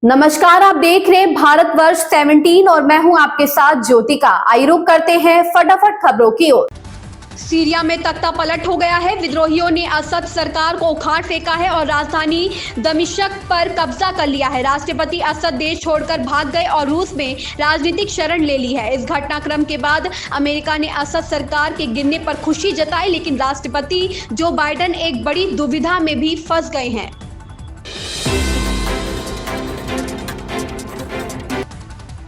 नमस्कार, आप देख रहे हैं भारतवर्ष 17 और मैं हूं आपके साथ ज्योतिका। आइए रुक करते हैं फटाफट खबरों की ओर। सीरिया में तख्ता पलट हो गया है। विद्रोहियों ने असद सरकार को उखाड़ फेंका है और राजधानी दमिश्क पर कब्जा कर लिया है। राष्ट्रपति असद देश छोड़कर भाग गए और रूस में राजनीतिक शरण ले ली है। इस घटनाक्रम के बाद अमेरिका ने असद सरकार के गिरने पर खुशी जताई, लेकिन राष्ट्रपति जो बाइडेन एक बड़ी दुविधा में भी फंस गए हैं।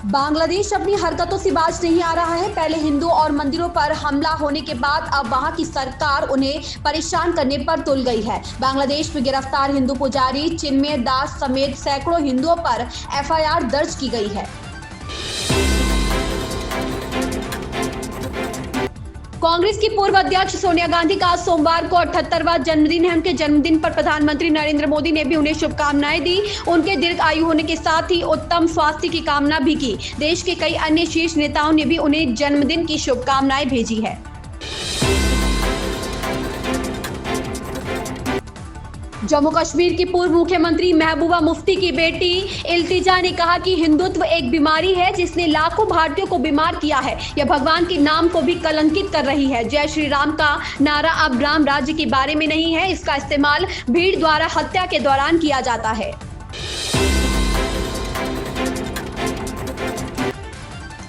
बांग्लादेश अपनी हरकतों से बाज नहीं आ रहा है। पहले हिंदू और मंदिरों पर हमला होने के बाद अब वहां की सरकार उन्हें परेशान करने पर तुल गई है। बांग्लादेश में गिरफ्तार हिंदू पुजारी चिन्मय दास समेत सैकड़ों हिंदुओं पर एफआईआर दर्ज की गई है। कांग्रेस की पूर्व अध्यक्ष सोनिया गांधी का आज सोमवार को 78वां जन्मदिन है। उनके जन्मदिन पर प्रधानमंत्री नरेंद्र मोदी ने भी उन्हें शुभकामनाएं दी। उनके दीर्घ आयु होने के साथ ही उत्तम स्वास्थ्य की कामना भी की। देश के कई अन्य शीर्ष नेताओं ने भी उन्हें जन्मदिन की शुभकामनाएं भेजी है। जम्मू कश्मीर की पूर्व मुख्यमंत्री महबूबा मुफ्ती की बेटी इल्तिजा ने कहा कि हिंदुत्व एक बीमारी है जिसने लाखों भारतीयों को बीमार किया है। यह भगवान के नाम को भी कलंकित कर रही है। जय श्री राम का नारा अब राम राज्य के बारे में नहीं है। इसका इस्तेमाल भीड़ द्वारा हत्या के दौरान किया जाता है।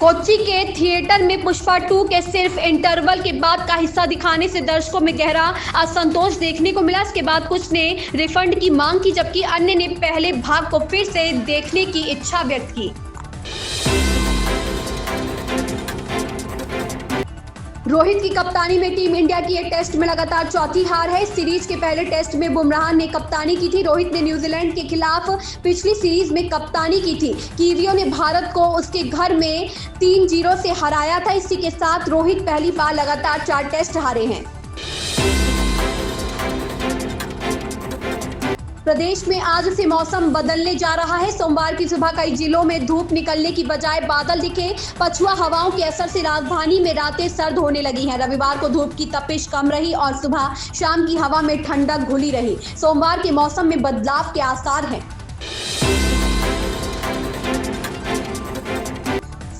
कोच्चि के थिएटर में पुष्पा 2 के सिर्फ इंटरवल के बाद का हिस्सा दिखाने से दर्शकों में गहरा असंतोष देखने को मिला। इसके बाद कुछ ने रिफंड की मांग की, जबकि अन्य ने पहले भाग को फिर से देखने की इच्छा व्यक्त की। रोहित की कप्तानी में टीम इंडिया की एक टेस्ट में लगातार चौथी हार है। इस सीरीज के पहले टेस्ट में बुमराह ने कप्तानी की थी। रोहित ने न्यूजीलैंड के खिलाफ पिछली सीरीज में कप्तानी की थी। कीवियों ने भारत को उसके घर में 3-0 से हराया था। इसी के साथ रोहित पहली बार लगातार 4 टेस्ट हारे हैं। प्रदेश में आज से मौसम बदलने जा रहा है। सोमवार की सुबह कई जिलों में धूप निकलने की बजाय बादल दिखे। पछुआ हवाओं के असर से राजधानी में रातें सर्द होने लगी हैं। रविवार को धूप की तपिश कम रही और सुबह शाम की हवा में ठंडक घुली रही। सोमवार के मौसम में बदलाव के आसार हैं।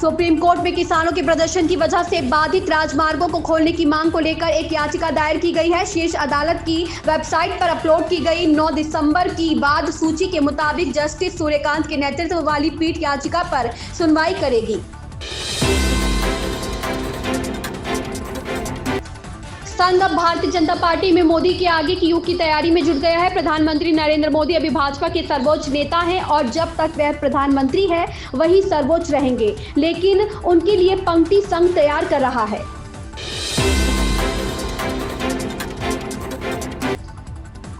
सुप्रीम कोर्ट में किसानों के प्रदर्शन की वजह से बाधित राजमार्गों को खोलने की मांग को लेकर एक याचिका दायर की गई है। शीर्ष अदालत की वेबसाइट पर अपलोड की गई 9 दिसंबर की बाद सूची के मुताबिक जस्टिस सूर्यकांत के नेतृत्व वाली पीठ याचिका पर सुनवाई करेगी। संघ अब भारतीय जनता पार्टी में मोदी के आगे की युग की तैयारी में जुट गया है। प्रधानमंत्री नरेंद्र मोदी अभी भाजपा के सर्वोच्च नेता हैं और जब तक वह प्रधानमंत्री है वही सर्वोच्च रहेंगे, लेकिन उनके लिए पंक्ति संघ तैयार कर रहा है।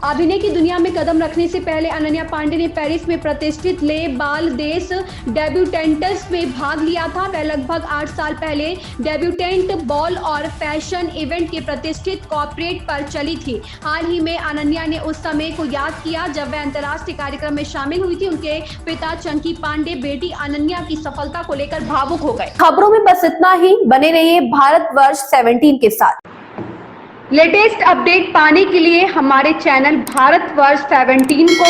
अभिनय की दुनिया में कदम रखने से पहले अनन्या पांडे ने पेरिस में प्रतिष्ठित ले बाल देश डेब्यूटेंट्स में भाग लिया था। वह लगभग 8 साल पहले डेब्यूटेंट बॉल और फैशन इवेंट के प्रतिष्ठित कॉर्पोरेट पर चली थी। हाल ही में अनन्या ने उस समय को याद किया जब वह अंतर्राष्ट्रीय कार्यक्रम में शामिल हुई थी। उनके पिता चंकी पांडे बेटी अनन्या की सफलता को लेकर भावुक हो गए। खबरों में बस इतना ही। बने रहिए भारतवर्ष 17 के साथ। लेटेस्ट अपडेट पाने के लिए हमारे चैनल भारतवर्ष 17 को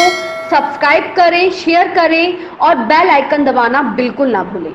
सब्सक्राइब करें, शेयर करें और बेल आइकन दबाना बिल्कुल ना भूलें।